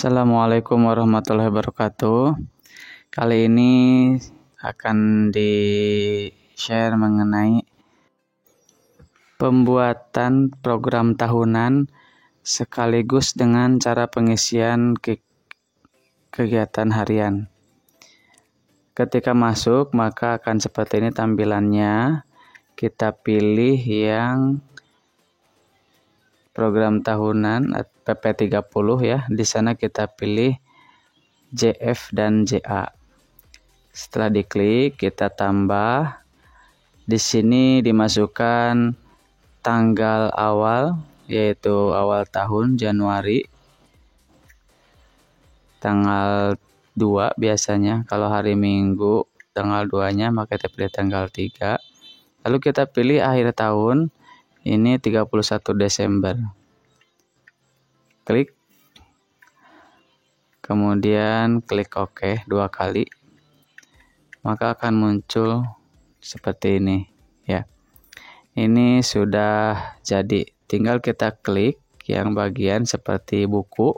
Assalamualaikum warahmatullahi wabarakatuh. Kali ini akan di-share mengenai pembuatan program tahunan sekaligus dengan cara pengisian kegiatan harian. Ketika masuk, maka akan seperti ini tampilannya. Kita pilih yang program tahunan PP30 ya. Di sana kita pilih JF dan JA. Setelah diklik, kita tambah. Di sini dimasukkan tanggal awal, yaitu awal tahun Januari. Tanggal 2 biasanya. Kalau hari Minggu tanggal 2-nya, maka kita pilih tanggal 3. Lalu kita pilih akhir tahun. Ini 31 Desember. Klik. Kemudian klik OK 2 kali. Maka akan muncul seperti ini ya. Ini sudah jadi. Tinggal kita klik yang bagian seperti buku.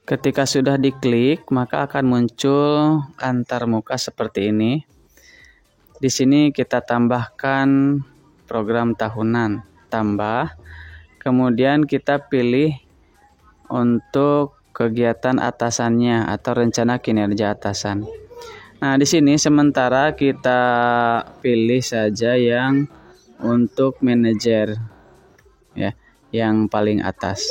Ketika sudah diklik, maka akan muncul antar muka seperti ini. Di sini kita tambahkan program tahunan, tambah, kemudian kita pilih untuk kegiatan atasannya atau rencana kinerja atasan. Nah, di sini sementara kita pilih saja yang untuk manajer, ya, yang paling atas.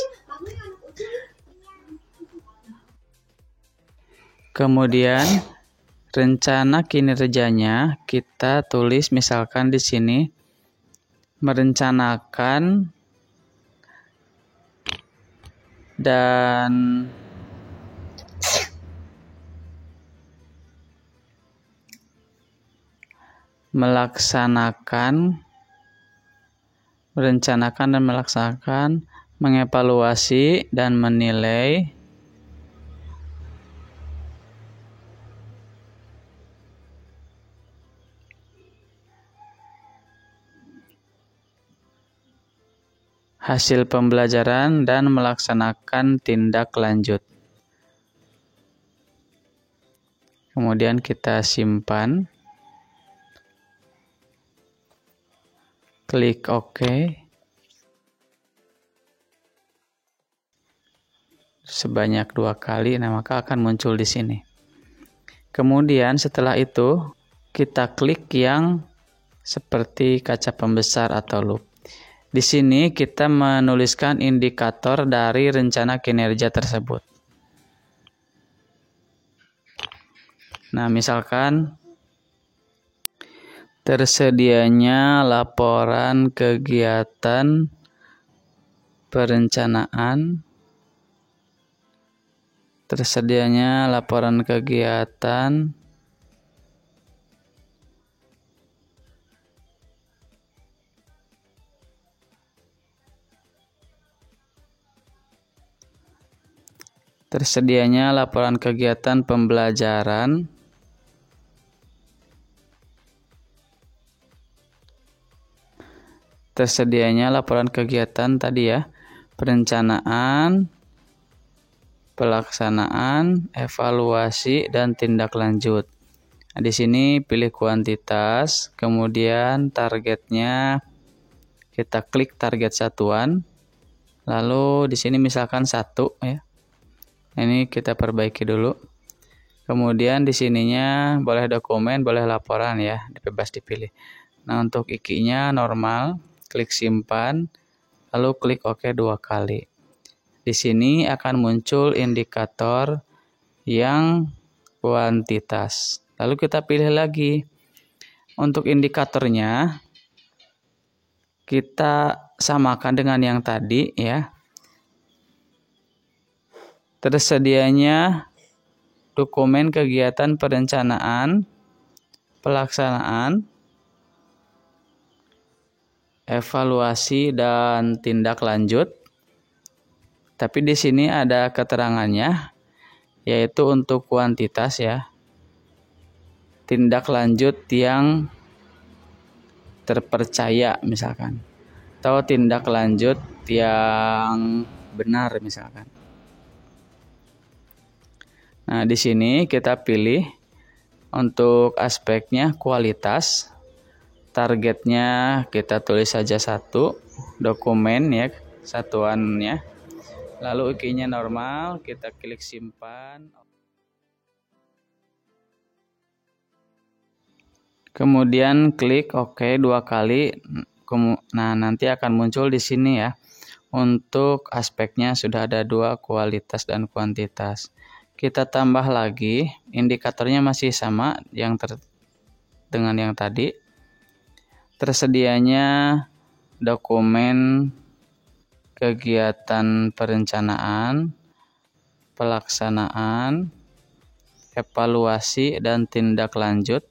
Kemudian rencana kinerjanya kita tulis misalkan di sini merencanakan dan melaksanakan, mengevaluasi dan menilai hasil pembelajaran dan melaksanakan tindak lanjut. Kemudian kita simpan. Klik OK. Sebanyak 2 kali, nah maka akan muncul di sini. Kemudian setelah itu kita klik yang seperti kaca pembesar atau loop. Di sini kita menuliskan indikator dari rencana kinerja tersebut. Nah, misalkan tersedianya laporan kegiatan perencanaan, tersedianya laporan kegiatan pembelajaran, tersedianya laporan kegiatan tadi ya, perencanaan, pelaksanaan, evaluasi, dan tindak lanjut. Nah, di sini pilih kuantitas, kemudian targetnya kita klik target satuan, lalu di sini misalkan 1 ya. Ini kita perbaiki dulu. Kemudian di sininya boleh dokumen, boleh laporan ya, bebas dipilih. Nah, untuk IKI-nya normal, klik simpan, lalu klik OK 2 kali. Di sini akan muncul indikator yang kuantitas. Lalu kita pilih lagi. Untuk indikatornya kita samakan dengan yang tadi ya. Tersedianya dokumen kegiatan perencanaan, pelaksanaan, evaluasi, dan tindak lanjut. Tapi di sini ada keterangannya, yaitu untuk kuantitas ya. Tindak lanjut yang terpercaya misalkan. Atau tindak lanjut yang benar misalkan. Nah, di sini kita pilih untuk aspeknya kualitas. Targetnya kita tulis saja 1, dokumen ya, satuannya. Lalu IQ-nya normal, kita klik simpan. Kemudian klik OK 2 kali. Nah, nanti akan muncul di sini ya. Untuk aspeknya sudah ada 2, kualitas dan kuantitas. Kita tambah lagi, indikatornya masih sama dengan yang tadi. Tersedianya dokumen kegiatan perencanaan, pelaksanaan, evaluasi, dan tindak lanjut.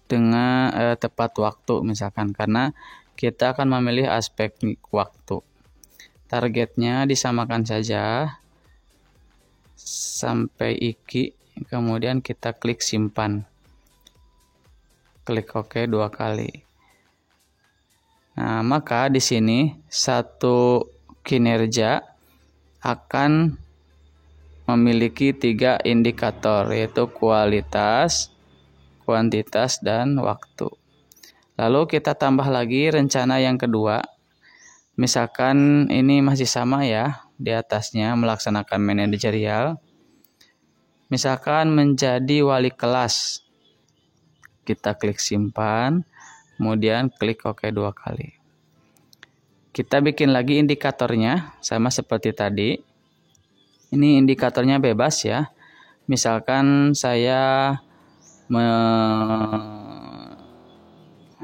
Dengan tepat waktu misalkan, karena kita akan memilih aspek waktu. Targetnya disamakan saja sampai IQ, kemudian kita klik simpan. Klik OK 2 kali. Nah, maka di sini satu kinerja akan memiliki 3 indikator, yaitu kualitas, kuantitas, dan waktu. Lalu kita tambah lagi rencana yang kedua. Misalkan ini masih sama ya, di atasnya melaksanakan manajerial. Misalkan menjadi wali kelas. Kita klik simpan, kemudian klik OK 2 kali. Kita bikin lagi indikatornya, sama seperti tadi. Ini indikatornya bebas ya. Misalkan saya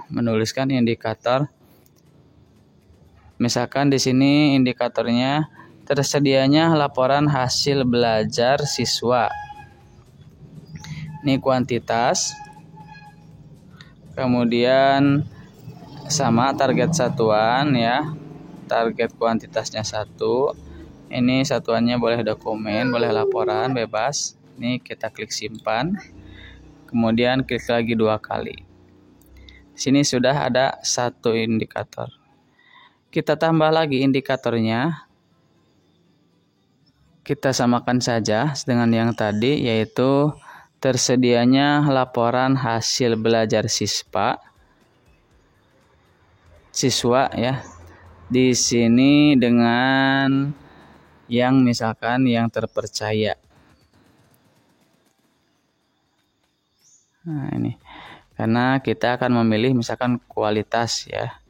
menuliskan indikator. Misalkan di sini indikatornya tersedianya laporan hasil belajar siswa. Ini kuantitas. Kemudian sama target satuan ya. Target kuantitasnya 1. Ini satuannya boleh dokumen, boleh laporan, bebas. Ini kita klik simpan. Kemudian klik lagi 2 kali. Sini sudah ada 1 indikator. Kita tambah lagi indikatornya. Kita samakan saja dengan yang tadi, yaitu tersedianya laporan hasil belajar siswa ya. Di sini dengan yang misalkan yang terpercaya. Nah, ini karena kita akan memilih misalkan kualitas ya,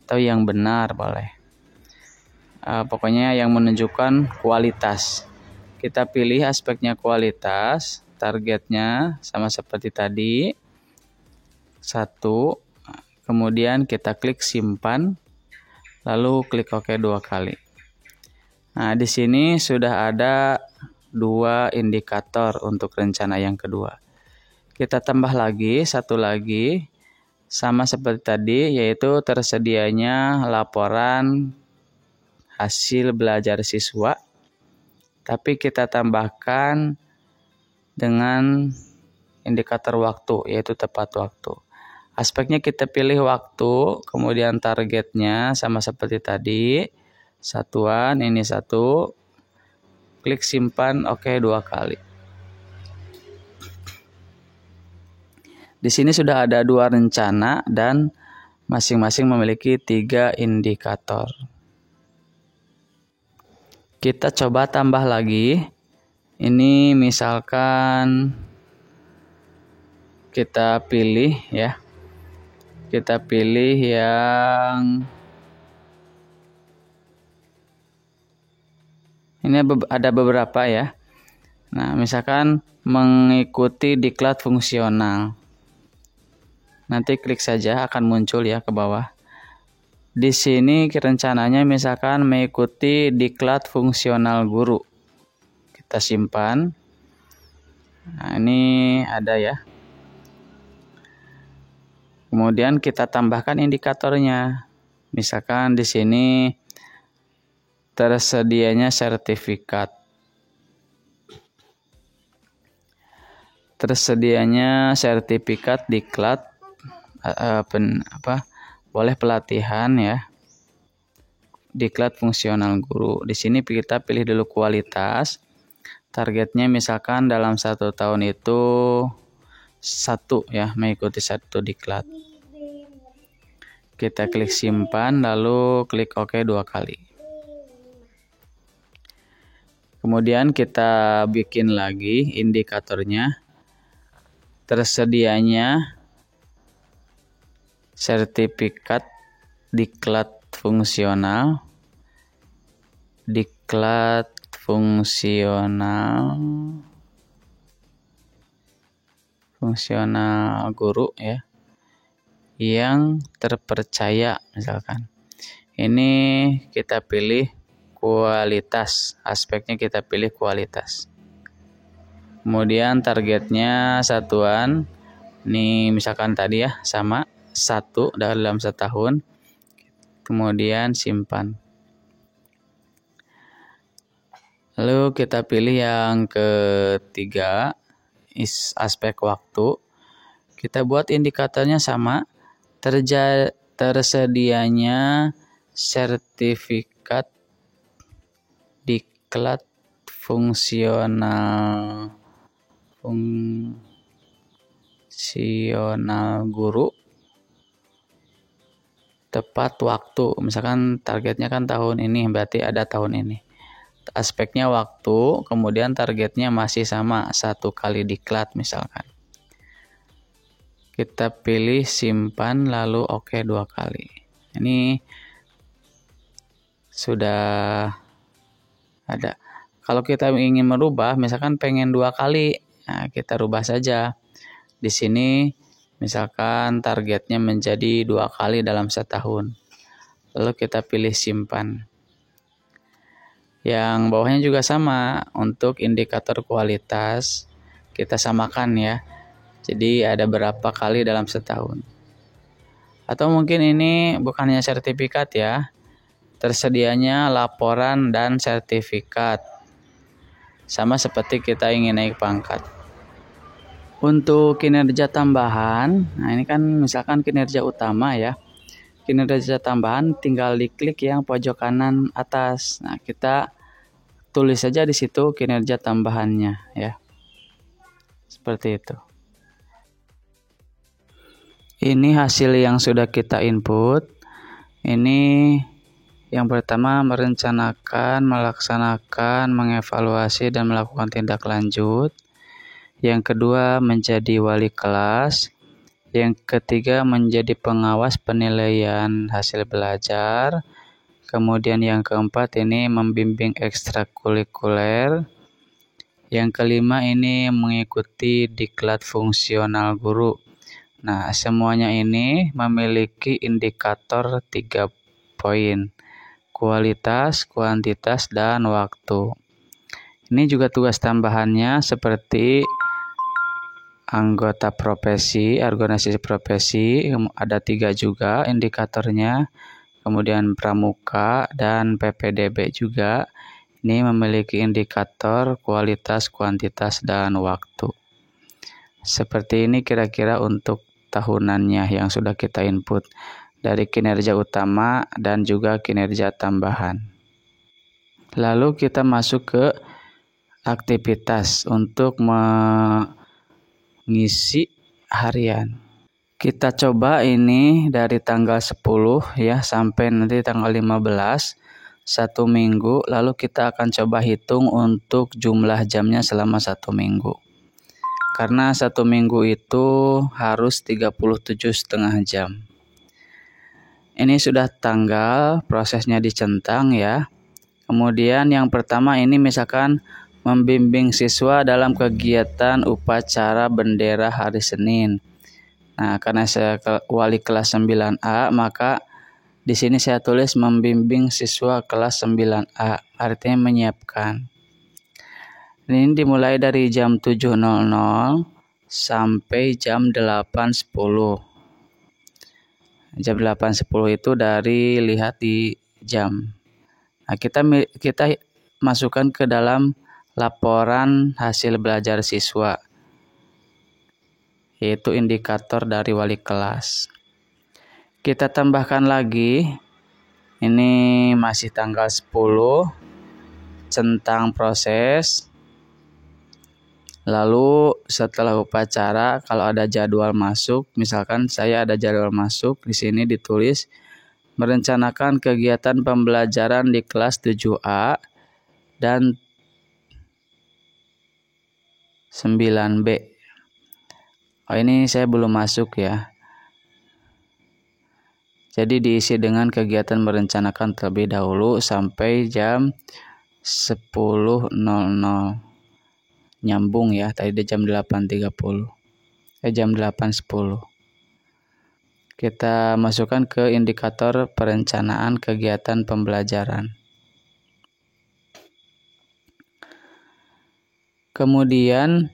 atau yang benar boleh. Pokoknya yang menunjukkan kualitas. Kita pilih aspeknya kualitas, targetnya sama seperti tadi 1. Kemudian kita klik simpan, lalu klik OK 2 kali. Nah, di sini sudah ada 2 indikator untuk rencana yang kedua. Kita tambah lagi 1 lagi, sama seperti tadi, yaitu tersedianya laporan hasil belajar siswa. Tapi kita tambahkan dengan indikator waktu, yaitu tepat waktu. Aspeknya kita pilih waktu, kemudian targetnya sama seperti tadi. Satuan, ini 1. Klik simpan, OK 2 kali. Di sini sudah ada 2 rencana dan masing-masing memiliki 3 indikator. Kita coba tambah lagi. Ini misalkan kita pilih ya. Kita pilih yang ini ada beberapa ya. Nah, misalkan mengikuti diklat fungsional. Nanti klik saja akan muncul ya ke bawah. Di sini rencananya misalkan mengikuti diklat fungsional guru. Kita simpan. Nah, ini ada ya. Kemudian kita tambahkan indikatornya. Misalkan di sini tersedianya sertifikat. Tersedianya sertifikat diklat boleh pelatihan ya. Diklat fungsional guru. Di sini kita pilih dulu kualitas. Targetnya misalkan dalam 1 tahun itu 1 ya, mengikuti 1 diklat. Kita klik simpan, lalu klik OK 2 kali. Kemudian kita bikin lagi indikatornya. Tersedianya sertifikat diklat fungsional, fungsional guru ya, yang terpercaya misalkan. Ini kita pilih kualitas, aspeknya kita pilih kualitas. Kemudian targetnya satuan, ini misalkan tadi ya sama 1 dalam setahun. Kemudian simpan. Lalu kita pilih yang ketiga, aspek waktu. Kita buat indikatornya sama. Tersedianya sertifikat diklat fungsional guru tepat waktu. Misalkan targetnya kan tahun ini, berarti ada tahun ini. Aspeknya waktu, kemudian targetnya masih sama 1 kali diklat misalkan. Kita pilih simpan, lalu OK 2 kali. Ini sudah ada. Kalau kita ingin merubah, misalkan pengen 2 kali, nah kita rubah saja. Di sini misalkan targetnya menjadi 2 kali dalam setahun. Lalu kita pilih simpan. Yang bawahnya juga sama. Untuk indikator kualitas kita samakan ya. Jadi ada berapa kali dalam setahun. Atau mungkin ini bukannya sertifikat ya. Tersedianya laporan dan sertifikat. Sama seperti kita ingin naik pangkat. Untuk kinerja tambahan, nah ini kan misalkan kinerja utama ya. Kinerja tambahan tinggal diklik yang pojok kanan atas. Nah, kita tulis saja di situ kinerja tambahannya ya. Seperti itu. Ini hasil yang sudah kita input. Ini yang pertama merencanakan, melaksanakan, mengevaluasi dan melakukan tindak lanjut. Yang kedua menjadi wali kelas. Yang ketiga menjadi pengawas penilaian hasil belajar. Kemudian yang keempat ini membimbing ekstrakurikuler. Yang kelima ini mengikuti diklat fungsional guru. Nah, semuanya ini memiliki indikator 3 poin. Kualitas, kuantitas, dan waktu. Ini juga tugas tambahannya seperti anggota profesi, organisasi profesi, ada 3 juga indikatornya. Kemudian pramuka dan PPDB juga. Ini memiliki indikator kualitas, kuantitas, dan waktu. Seperti ini kira-kira untuk tahunannya yang sudah kita input dari kinerja utama dan juga kinerja tambahan. Lalu kita masuk ke aktivitas untuk ngisi harian. Kita coba ini dari tanggal 10 ya sampai nanti tanggal 15, 1 minggu. Lalu kita akan coba hitung untuk jumlah jamnya selama 1 minggu. Karena 1 minggu itu harus 37,5 jam. Ini sudah tanggal, prosesnya dicentang ya. Kemudian yang pertama ini misalkan membimbing siswa dalam kegiatan upacara bendera hari Senin. Nah, karena saya wali kelas 9A, maka di sini saya tulis membimbing siswa kelas 9A, artinya menyiapkan. Ini dimulai dari jam 7.00 sampai jam 8.10. Jam 8.10 itu dari lihat di jam. Nah, kita masukkan ke dalam laporan hasil belajar siswa, yaitu indikator dari wali kelas. Kita tambahkan lagi, ini masih tanggal 10, centang proses. Lalu setelah upacara, kalau ada jadwal masuk, misalkan saya ada jadwal masuk, di sini ditulis merencanakan kegiatan pembelajaran di kelas 7A dan 9B. Oh, ini saya belum masuk ya. Jadi diisi dengan kegiatan merencanakan terlebih dahulu sampai jam 10.00. Nyambung ya, tadi di jam 8.30. Jam 8.10. Kita masukkan ke indikator perencanaan kegiatan pembelajaran. Kemudian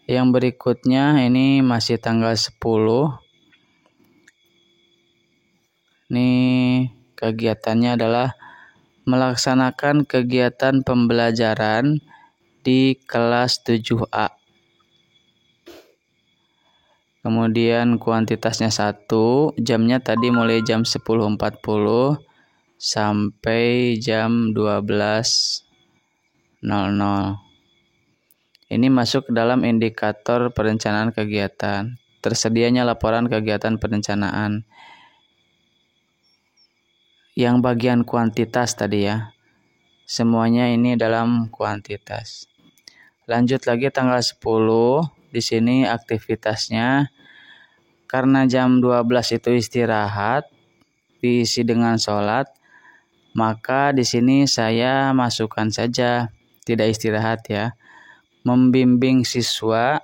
yang berikutnya ini masih tanggal 10. Ini kegiatannya adalah melaksanakan kegiatan pembelajaran di kelas 7A. Kemudian kuantitasnya 1, jamnya tadi mulai jam 10.40 sampai jam 12.00. Ini masuk ke dalam indikator perencanaan kegiatan. Tersedianya laporan kegiatan perencanaan. Yang bagian kuantitas tadi ya. Semuanya ini dalam kuantitas. Lanjut lagi tanggal 10. Di sini aktivitasnya karena jam 12 itu istirahat, diisi dengan sholat, maka di sini saya masukkan saja, tidak istirahat ya, membimbing siswa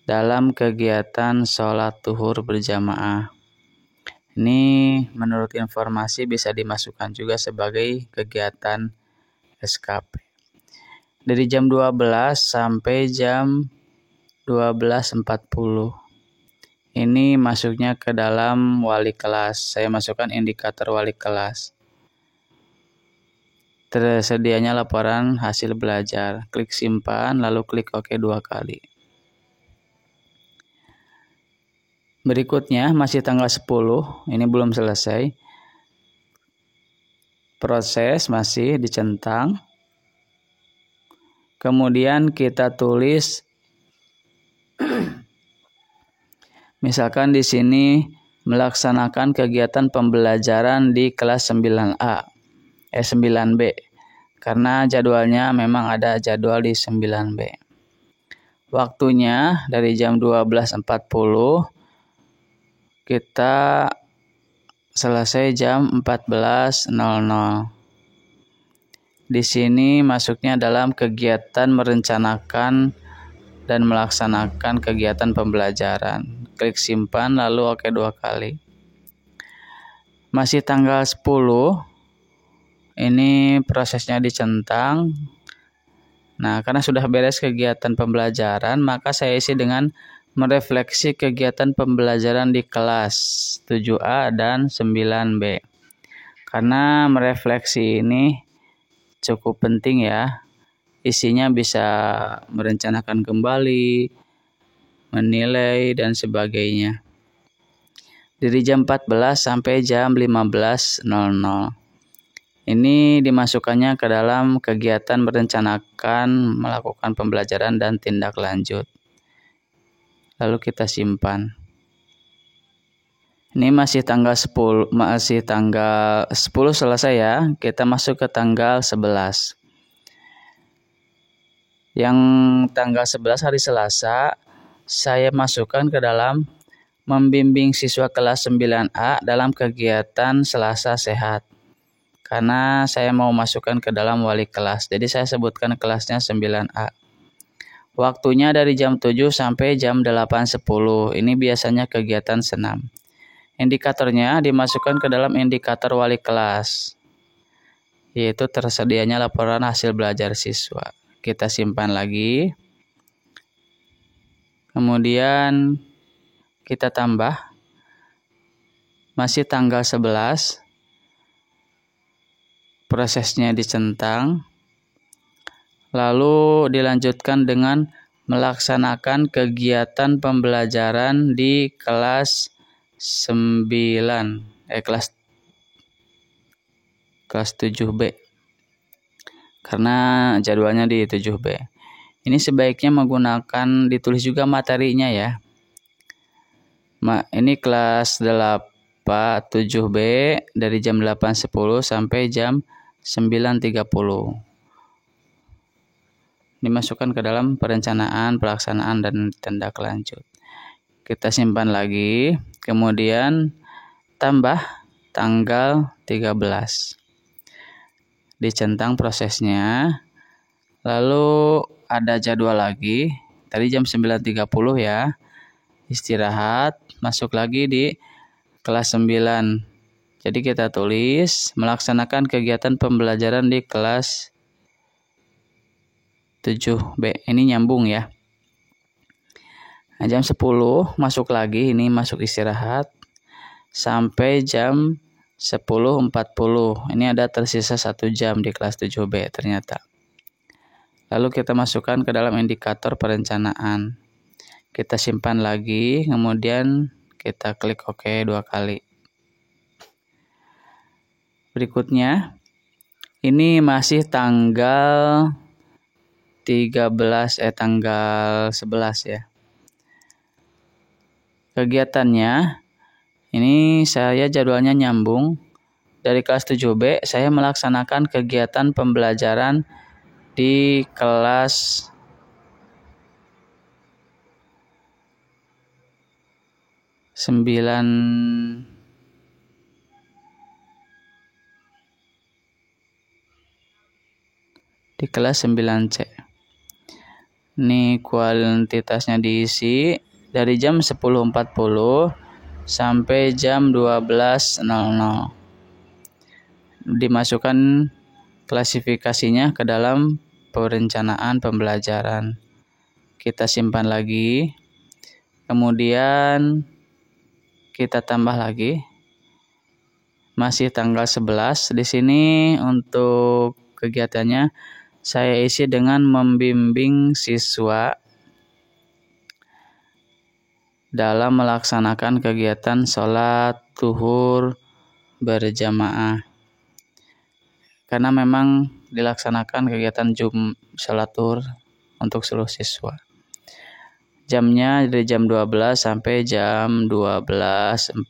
dalam kegiatan sholat zuhur berjamaah. Ini menurut informasi bisa dimasukkan juga sebagai kegiatan SKP. Dari jam 12 sampai jam 12.40. Ini masuknya ke dalam wali kelas. Saya masukkan indikator wali kelas. Tersedianya laporan hasil belajar. Klik simpan, lalu klik OK 2 kali. Berikutnya masih tanggal 10, ini belum selesai. Proses masih dicentang. Kemudian kita tulis misalkan di sini melaksanakan kegiatan pembelajaran di kelas 9B. Karena jadwalnya memang ada jadwal di 9B. Waktunya dari jam 12.40 kita selesai jam 14.00. Di sini masuknya dalam kegiatan merencanakan dan melaksanakan kegiatan pembelajaran. Klik simpan lalu OK 2 kali. Masih tanggal 10. Ini prosesnya dicentang. Nah, karena sudah beres kegiatan pembelajaran, maka saya isi dengan merefleksi kegiatan pembelajaran di kelas 7A dan 9B. Karena merefleksi ini cukup penting ya. Isinya bisa merencanakan kembali, menilai, dan sebagainya. Dari jam 14 sampai jam 15.00. Ini dimasukkannya ke dalam kegiatan merencanakan, melakukan pembelajaran, dan tindak lanjut. Lalu kita simpan. Ini masih tanggal 10 selesai ya. Kita masuk ke tanggal 11. Yang tanggal 11 hari Selasa, saya masukkan ke dalam membimbing siswa kelas 9A dalam kegiatan Selasa Sehat. Karena saya mau masukkan ke dalam wali kelas. Jadi saya sebutkan kelasnya 9A. Waktunya dari jam 7 sampai jam 8.10. Ini biasanya kegiatan senam. Indikatornya dimasukkan ke dalam indikator wali kelas, yaitu tersedianya laporan hasil belajar siswa. Kita simpan lagi. Kemudian kita tambah. Masih tanggal 11. Prosesnya dicentang. Lalu dilanjutkan dengan melaksanakan kegiatan pembelajaran di kelas kelas 7B. Karena jadwalnya di 7B. Ini sebaiknya menggunakan ditulis juga materinya ya. Ini kelas 7B dari jam 8.10 sampai jam 9.30. Dimasukkan ke dalam perencanaan, pelaksanaan, dan tindak lanjut. Kita simpan lagi, kemudian tambah tanggal 13. Dicentang prosesnya. Lalu ada jadwal lagi, tadi jam 9.30 ya. Istirahat, masuk lagi di kelas 9. Jadi kita tulis melaksanakan kegiatan pembelajaran di kelas 7B. Ini nyambung ya. Nah, jam 10 masuk lagi, ini masuk istirahat sampai jam 10.40. Ini ada tersisa 1 jam di kelas 7B ternyata. Lalu kita masukkan ke dalam indikator perencanaan. Kita simpan lagi, kemudian kita klik OK 2 kali. Berikutnya, ini masih tanggal 11 ya. Kegiatannya, ini saya jadwalnya nyambung. Dari kelas 7B, saya melaksanakan kegiatan pembelajaran di kelas 9 di kelas 9C. Ini kuantitasnya diisi dari jam 10.40 sampai jam 12.00. Dimasukkan klasifikasinya ke dalam perencanaan pembelajaran. Kita simpan lagi. Kemudian kita tambah lagi. Masih tanggal 11. Di sini untuk kegiatannya saya isi dengan membimbing siswa dalam melaksanakan kegiatan sholat zuhur berjamaah. Karena memang dilaksanakan kegiatan sholat zuhur untuk seluruh siswa. Jamnya dari jam 12 sampai jam 12.40.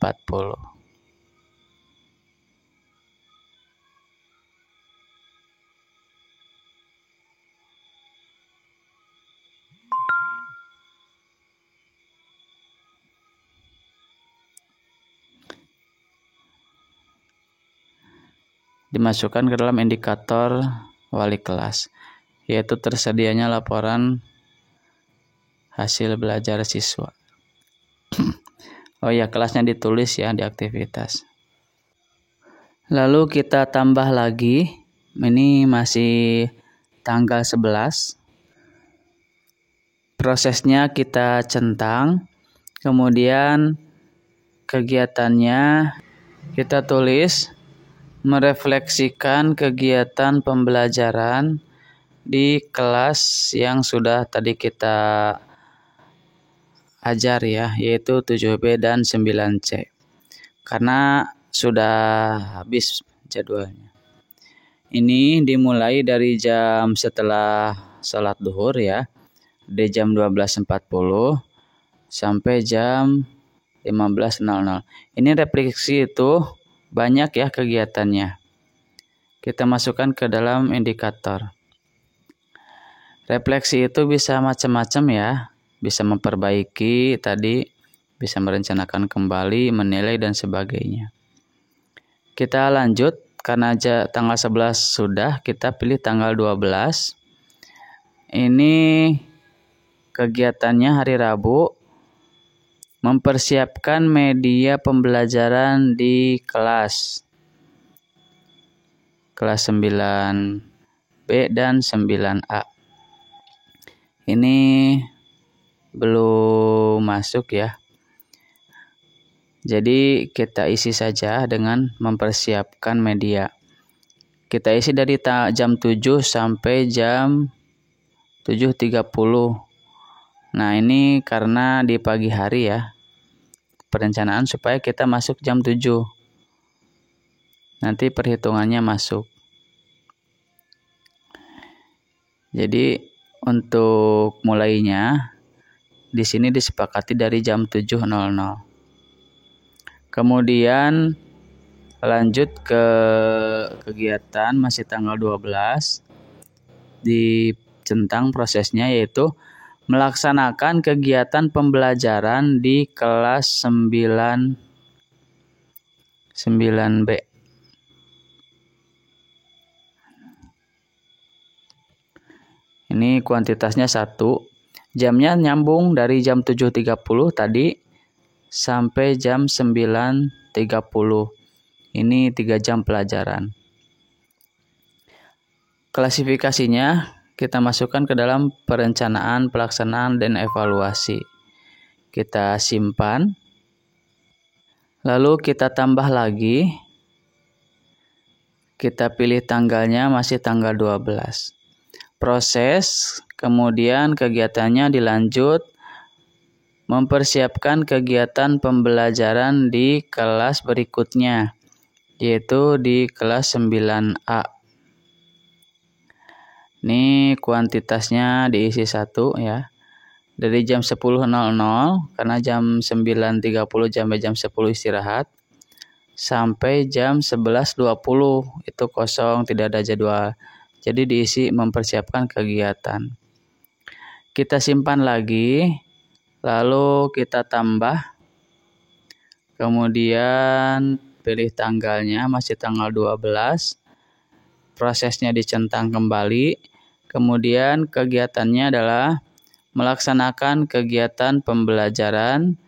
Dimasukkan ke dalam indikator wali kelas, yaitu tersedianya laporan hasil belajar siswa. Oh ya, kelasnya ditulis ya di aktivitas. Lalu kita tambah lagi, ini masih tanggal 11. Prosesnya kita centang, kemudian kegiatannya kita tulis merefleksikan kegiatan pembelajaran di kelas yang sudah tadi kita ajar ya, yaitu 7B dan 9C. Karena sudah habis jadwalnya. Ini dimulai dari jam setelah sholat zuhur ya, di jam 12.40 sampai jam 15.00. Ini refleksi itu banyak ya kegiatannya. Kita masukkan ke dalam indikator. Refleksi itu bisa macam-macam ya. Bisa memperbaiki tadi, bisa merencanakan kembali, menilai dan sebagainya. Kita lanjut, karena tanggal 11 sudah, kita pilih tanggal 12. Ini kegiatannya hari Rabu. Mempersiapkan media pembelajaran di kelas 9B dan 9A. Ini belum masuk ya. Jadi kita isi saja dengan mempersiapkan media. Kita isi dari jam 7 sampai jam 7.30. Nah, ini karena di pagi hari ya. perencanaan supaya kita masuk jam 7. Nanti perhitungannya masuk. Jadi untuk mulainya di sini disepakati dari jam 7.00. Kemudian lanjut ke kegiatan masih tanggal 12. Dicentang prosesnya yaitu melaksanakan kegiatan pembelajaran di kelas 9B. Ini kuantitasnya 1. Jamnya nyambung dari jam 7.30 tadi sampai jam 9.30. Ini 3 jam pelajaran. Klasifikasinya kita masukkan ke dalam perencanaan, pelaksanaan, dan evaluasi. Kita simpan. Lalu kita tambah lagi. Kita pilih tanggalnya masih tanggal 12. Proses, kemudian kegiatannya dilanjut mempersiapkan kegiatan pembelajaran di kelas berikutnya, yaitu di kelas 9A. Ini kuantitasnya diisi 1 ya. Dari jam 10.00 karena jam 9.30 sampai jam 10 istirahat sampai jam 11.20 itu kosong, tidak ada jadwal. Jadi diisi mempersiapkan kegiatan. Kita simpan lagi, lalu kita tambah. Kemudian pilih tanggalnya masih tanggal 12. Prosesnya dicentang kembali. Kemudian kegiatannya adalah melaksanakan kegiatan pembelajaran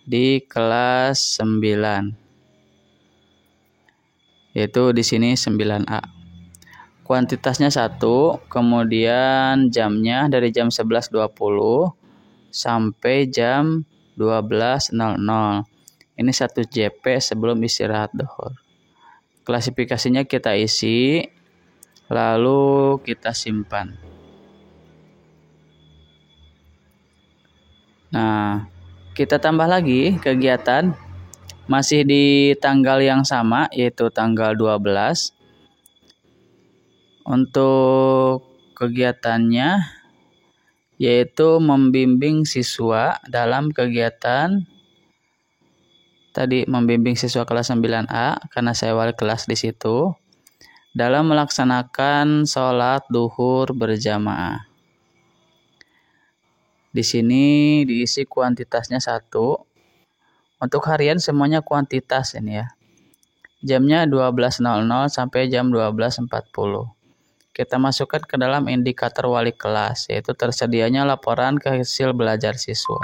di kelas 9. Yaitu di sini 9A. Kuantitasnya 1, kemudian jamnya dari jam 11.20 sampai jam 12.00. Ini 1 JP sebelum istirahat dhuhur. Klasifikasinya kita isi, lalu kita simpan. Nah, kita tambah lagi kegiatan masih di tanggal yang sama, yaitu tanggal 12. Untuk kegiatannya yaitu membimbing siswa dalam kegiatan tadi, membimbing siswa kelas 9A karena saya wali kelas di situ dalam melaksanakan sholat duhur berjamaah. Di sini diisi kuantitasnya 1. Untuk harian semuanya kuantitas ini ya. Jamnya 12.00 sampai jam 12.40. Kita masukkan ke dalam indikator wali kelas, yaitu tersedianya laporan hasil belajar siswa.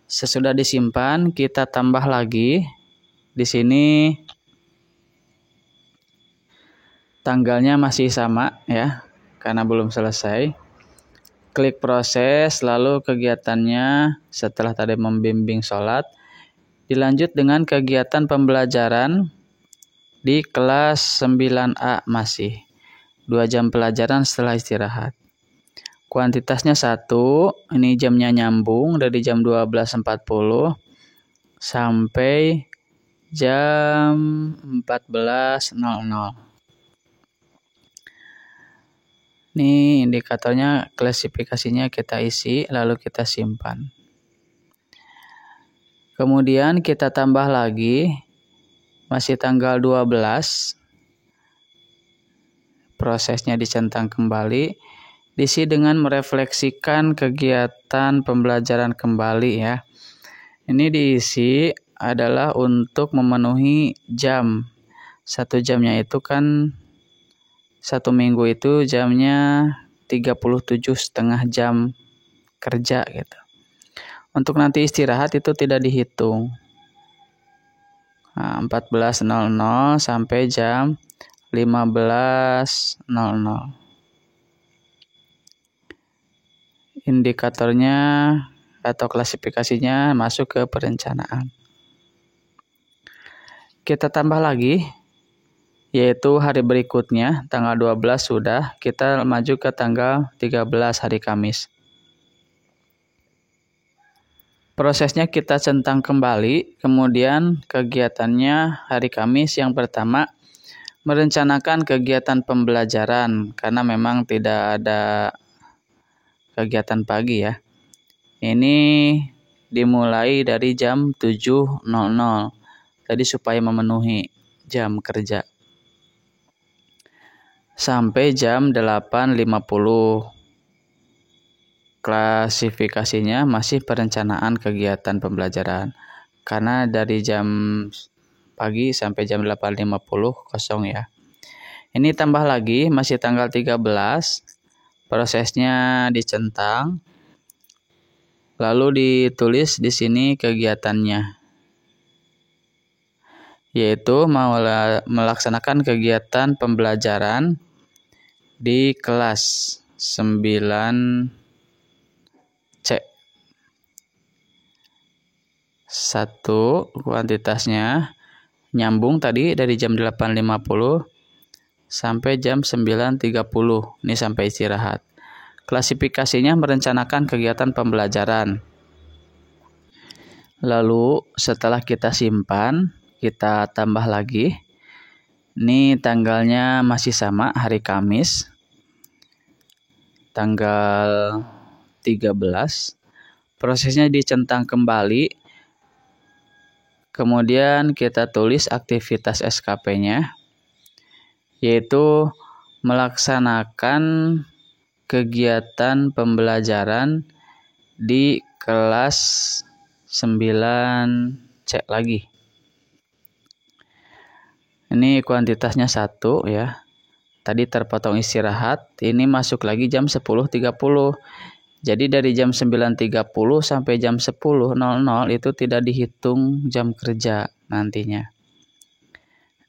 Sesudah disimpan, kita tambah lagi. Di sini tanggalnya masih sama ya, karena belum selesai. Klik proses, lalu kegiatannya setelah tadi membimbing sholat, dilanjut dengan kegiatan pembelajaran di kelas 9A masih. 2 jam pelajaran setelah istirahat. Kuantitasnya 1, ini jamnya nyambung dari jam 12.40 sampai jam 14.00. Ini indikatornya, klasifikasinya kita isi, lalu kita simpan. Kemudian kita tambah lagi, masih tanggal 12. Prosesnya dicentang kembali, diisi dengan merefleksikan kegiatan pembelajaran kembali ya. Ini diisi adalah untuk memenuhi jam. 1 jamnya itu kan 1 minggu itu jamnya 37,5 jam kerja gitu. Untuk nanti istirahat itu tidak dihitung. 14.00 sampai jam 15.00. Indikatornya atau klasifikasinya masuk ke perencanaan. Kita tambah lagi, yaitu hari berikutnya, tanggal 12 sudah, kita maju ke tanggal 13 hari Kamis. Prosesnya kita centang kembali, kemudian kegiatannya hari Kamis yang pertama merencanakan kegiatan pembelajaran karena memang tidak ada kegiatan pagi ya. Ini dimulai dari jam 7.00 tadi supaya memenuhi jam kerja. Sampai jam 8.50. Klasifikasinya masih perencanaan kegiatan pembelajaran. Karena dari jam pagi sampai jam 8.50 kosong ya. Ini tambah lagi masih tanggal 13. Prosesnya dicentang. Lalu ditulis di sini kegiatannya. Yaitu melaksanakan kegiatan pembelajaran di kelas 9C. 1 kuantitasnya nyambung tadi dari jam 8.50 sampai jam 9.30. Ini sampai istirahat. Klasifikasinya merencanakan kegiatan pembelajaran. Lalu setelah kita simpan, kita tambah lagi. Ini tanggalnya masih sama, hari Kamis. Tanggal 13. Prosesnya dicentang kembali. Kemudian kita tulis aktivitas SKP-nya, yaitu melaksanakan kegiatan pembelajaran di kelas 9C lagi. Ini kuantitasnya 1 ya. Tadi terpotong istirahat, ini masuk lagi jam 10.30. Jadi dari jam 9.30 sampai jam 10.00 itu tidak dihitung jam kerja nantinya.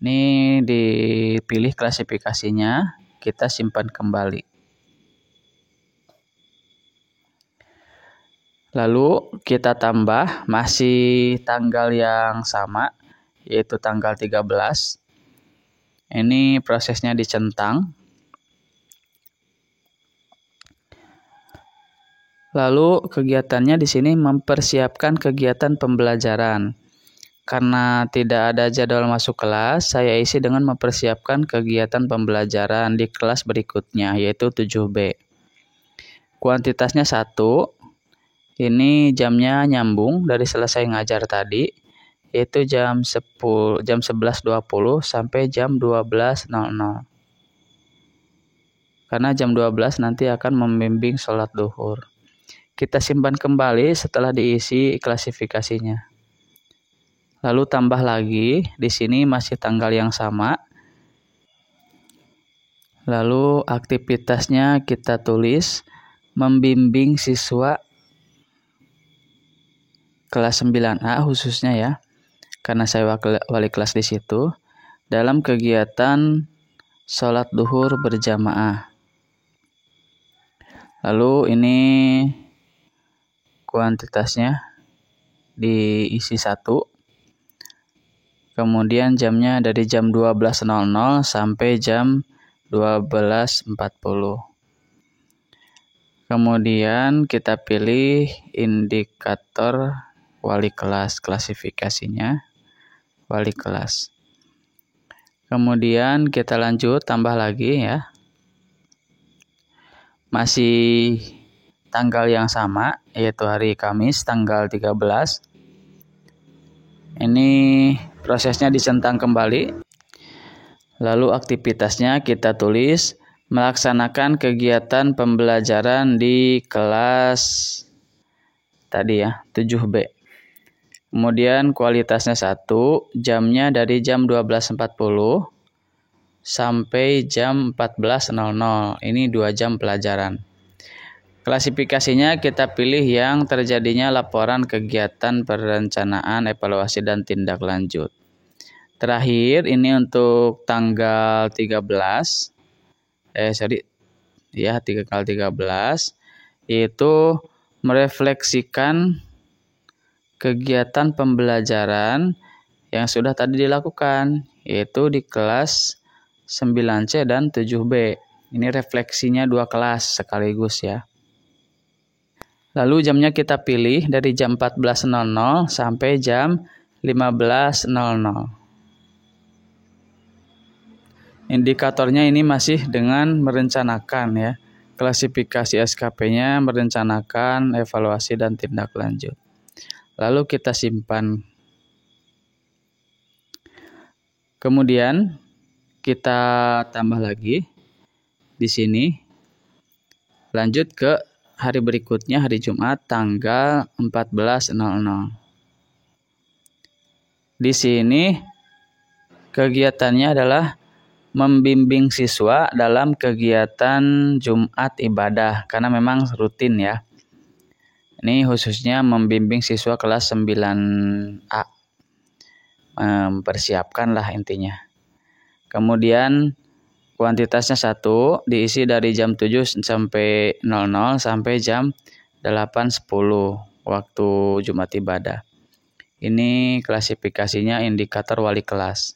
Ini dipilih klasifikasinya, kita simpan kembali. Lalu kita tambah masih tanggal yang sama, yaitu tanggal 13. Ini prosesnya dicentang. Lalu kegiatannya di sini mempersiapkan kegiatan pembelajaran. Karena tidak ada jadwal masuk kelas, saya isi dengan mempersiapkan kegiatan pembelajaran di kelas berikutnya, yaitu 7B. Kuantitasnya 1. Ini jamnya nyambung dari selesai ngajar tadi, yaitu jam 11.20 sampai jam 12.00. Karena jam 12 nanti akan membimbing sholat duhur. Kita simpan kembali setelah diisi klasifikasinya. Lalu tambah lagi, di sini masih tanggal yang sama. Lalu aktivitasnya kita tulis membimbing siswa kelas 9A khususnya ya. Karena saya wali kelas di situ dalam kegiatan sholat duhur berjamaah. Lalu ini kuantitasnya diisi 1. Kemudian jamnya dari jam 12.00 sampai jam 12.40. Kemudian kita pilih indikator wali kelas, klasifikasinya wali kelas. Kemudian kita lanjut tambah lagi ya. Masih tanggal yang sama, yaitu hari Kamis tanggal 13. Ini prosesnya dicentang kembali. Lalu aktivitasnya kita tulis melaksanakan kegiatan pembelajaran di kelas tadi ya, 7B. Kemudian kualitasnya 1, jamnya dari jam 12.40 sampai jam 14.00. Ini 2 jam pelajaran. Klasifikasinya kita pilih yang terjadinya laporan kegiatan perencanaan, evaluasi, dan tindak lanjut. Terakhir ini untuk tanggal 13. Tanggal 13 yaitu merefleksikan kegiatan pembelajaran yang sudah tadi dilakukan, yaitu di kelas 9C dan 7B. Ini refleksinya 2 kelas sekaligus ya. Lalu jamnya kita pilih dari jam 14.00 sampai jam 15.00. Indikatornya ini masih dengan merencanakan ya. Klasifikasi SKP-nya merencanakan, evaluasi, dan tindak lanjut. Lalu kita simpan. Kemudian kita tambah lagi di sini. Lanjut ke hari berikutnya, hari Jumat tanggal 14.00. Di sini kegiatannya adalah membimbing siswa dalam kegiatan Jumat ibadah karena memang rutin ya. Ini khususnya membimbing siswa kelas 9A. Mempersiapkanlah intinya. Kemudian kuantitasnya 1, diisi dari jam 7 sampai 00 sampai jam 8.10 waktu Jumat ibadah. Ini klasifikasinya indikator wali kelas.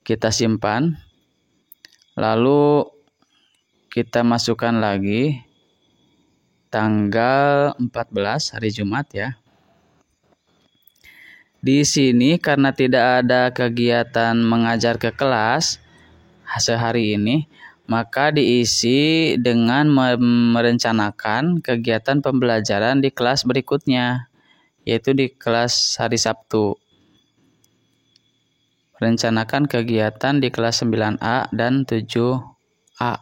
Kita simpan, lalu kita masukkan lagi tanggal 14 hari Jumat ya. Di sini karena tidak ada kegiatan mengajar ke kelas sehari ini, maka diisi dengan merencanakan kegiatan pembelajaran di kelas berikutnya, yaitu di kelas hari Sabtu. Rencanakan kegiatan di kelas 9A dan 7A.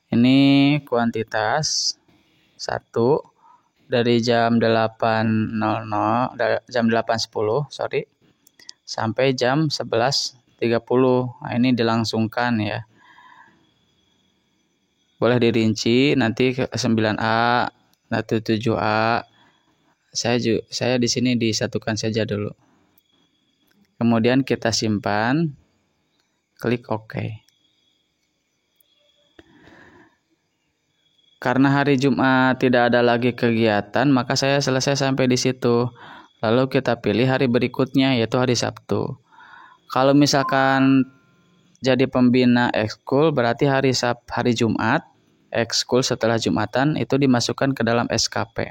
Ini kuantitas 1 dari jam 8.10 sampai jam 11.30. Nah, ini dilangsungkan ya. Boleh dirinci nanti ke 9A atau 7A. Saya di sini disatukan saja dulu. Kemudian kita simpan, klik OK. Karena hari Jumat tidak ada lagi kegiatan, maka saya selesai sampai di situ. Lalu kita pilih hari berikutnya, yaitu hari Sabtu. Kalau misalkan jadi pembina ekskul, berarti hari Jumat, ekskul setelah Jumatan itu dimasukkan ke dalam SKP.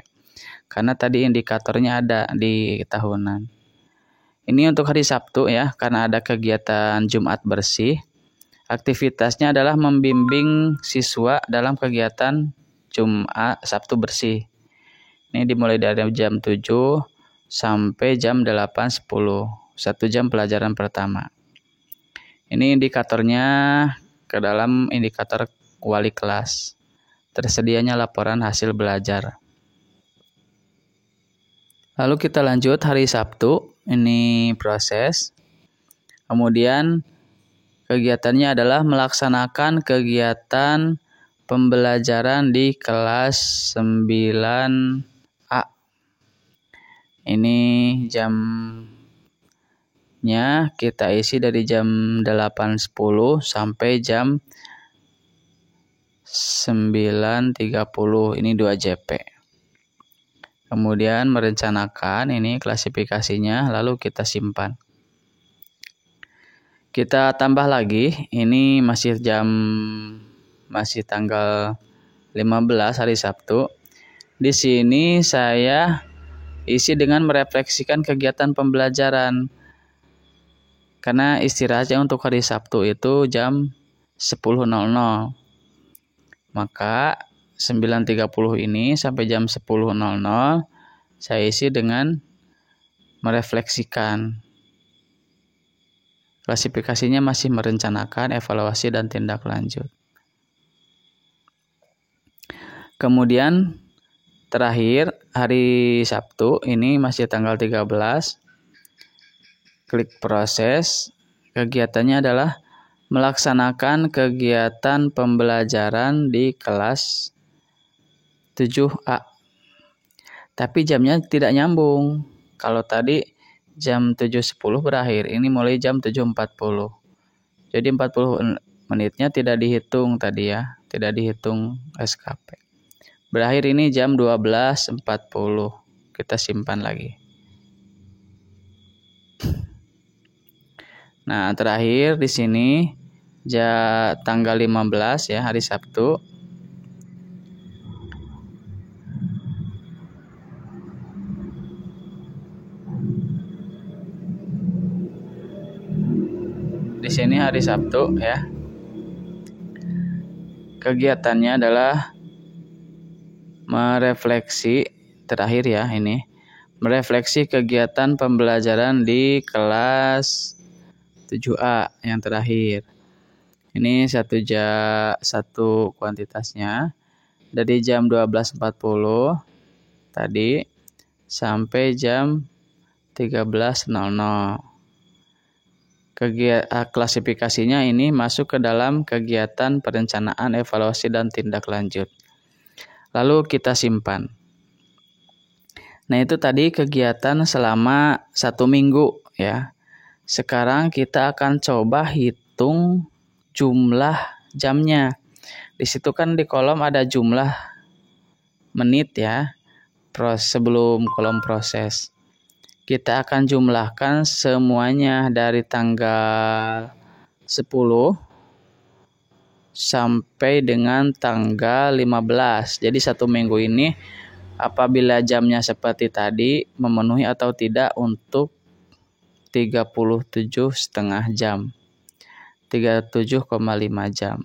Karena tadi indikatornya ada di tahunan. Ini untuk hari Sabtu ya, karena ada kegiatan Jumat bersih. Aktivitasnya adalah membimbing siswa dalam kegiatan Sabtu bersih. Ini dimulai dari jam 7 sampai jam 8.10. 1 jam pelajaran pertama. Ini indikatornya ke dalam indikator wali kelas. Tersedianya laporan hasil belajar. Lalu kita lanjut hari Sabtu, ini proses. Kemudian kegiatannya adalah melaksanakan kegiatan pembelajaran di kelas 9A. Ini jamnya kita isi dari jam 8.10 sampai jam 9.30. Ini 2 JP. Kemudian merencanakan, ini klasifikasinya, lalu kita simpan. Kita tambah lagi, ini masih tanggal 15 hari Sabtu. Di sini saya isi dengan merefleksikan kegiatan pembelajaran. Karena istirahatnya untuk hari Sabtu itu jam 10.00. Maka 9.30 ini sampai jam 10.00 saya isi dengan merefleksikan. Klasifikasinya masih merencanakan, evaluasi, dan tindak lanjut. Kemudian terakhir hari Sabtu ini masih tanggal 13. Klik proses. Kegiatannya adalah melaksanakan kegiatan pembelajaran di kelas 7A. Tapi jamnya tidak nyambung. Kalau tadi jam 7.10 berakhir, ini mulai jam 7.40. Jadi 40 menitnya tidak dihitung tadi ya, tidak dihitung SKP. Berakhir ini jam 12.40. Kita simpan lagi. Nah, terakhir di sini tanggal 15 ya, hari Sabtu. di sini hari Sabtu ya. Kegiatannya adalah merefleksi terakhir ya ini. Merefleksi kegiatan pembelajaran di kelas 7A yang terakhir. Ini satu kuantitasnya dari jam 12.40 tadi sampai jam 13.00. Klasifikasinya ini masuk ke dalam kegiatan perencanaan, evaluasi, dan tindak lanjut. Lalu kita simpan. Nah, itu tadi kegiatan selama 1 minggu ya. Sekarang kita akan coba hitung jumlah jamnya. Di situ kan di kolom ada jumlah menit ya, sebelum kolom proses. Kita akan jumlahkan semuanya dari tanggal 10 sampai dengan tanggal 15. Jadi 1 minggu ini apabila jamnya seperti tadi memenuhi atau tidak untuk 37,5 jam. 37,5 jam.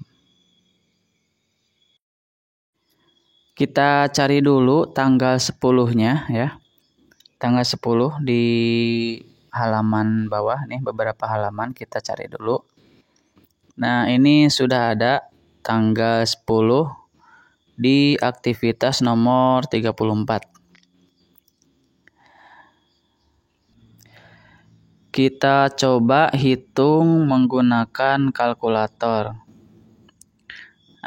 Kita cari dulu tanggal 10-nya ya. Tanggal 10 di halaman bawah nih, beberapa halaman kita cari dulu. Nah, ini sudah ada tanggal 10 di aktivitas nomor 34. Kita coba hitung menggunakan kalkulator.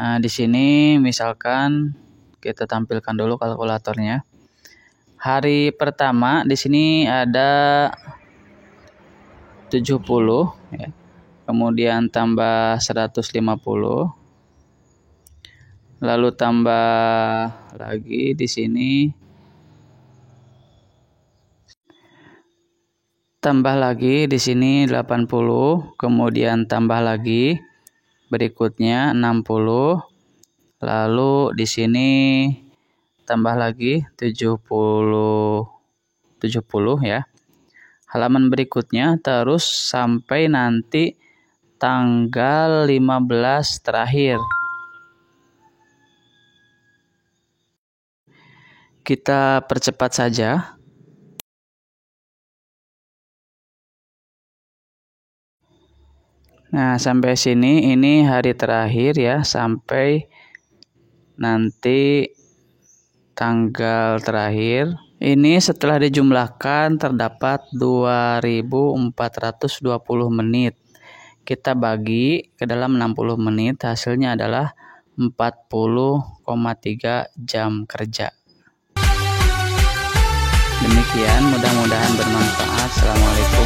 Nah, di sini misalkan kita tampilkan dulu kalkulatornya. Hari pertama di sini ada 70 ya. Kemudian tambah 150. Lalu tambah lagi di sini. Tambah lagi di sini 80, kemudian tambah lagi berikutnya 60. Lalu di sini tambah lagi 70 ya. Halaman berikutnya terus sampai nanti tanggal 15 terakhir. Kita percepat saja. Nah, sampai sini ini hari terakhir ya, sampai nanti tanggal terakhir. Ini setelah dijumlahkan terdapat 2420 menit. Kita bagi ke dalam 60 menit, hasilnya adalah 40,3 jam kerja. Demikian, mudah-mudahan bermanfaat. Assalamualaikum.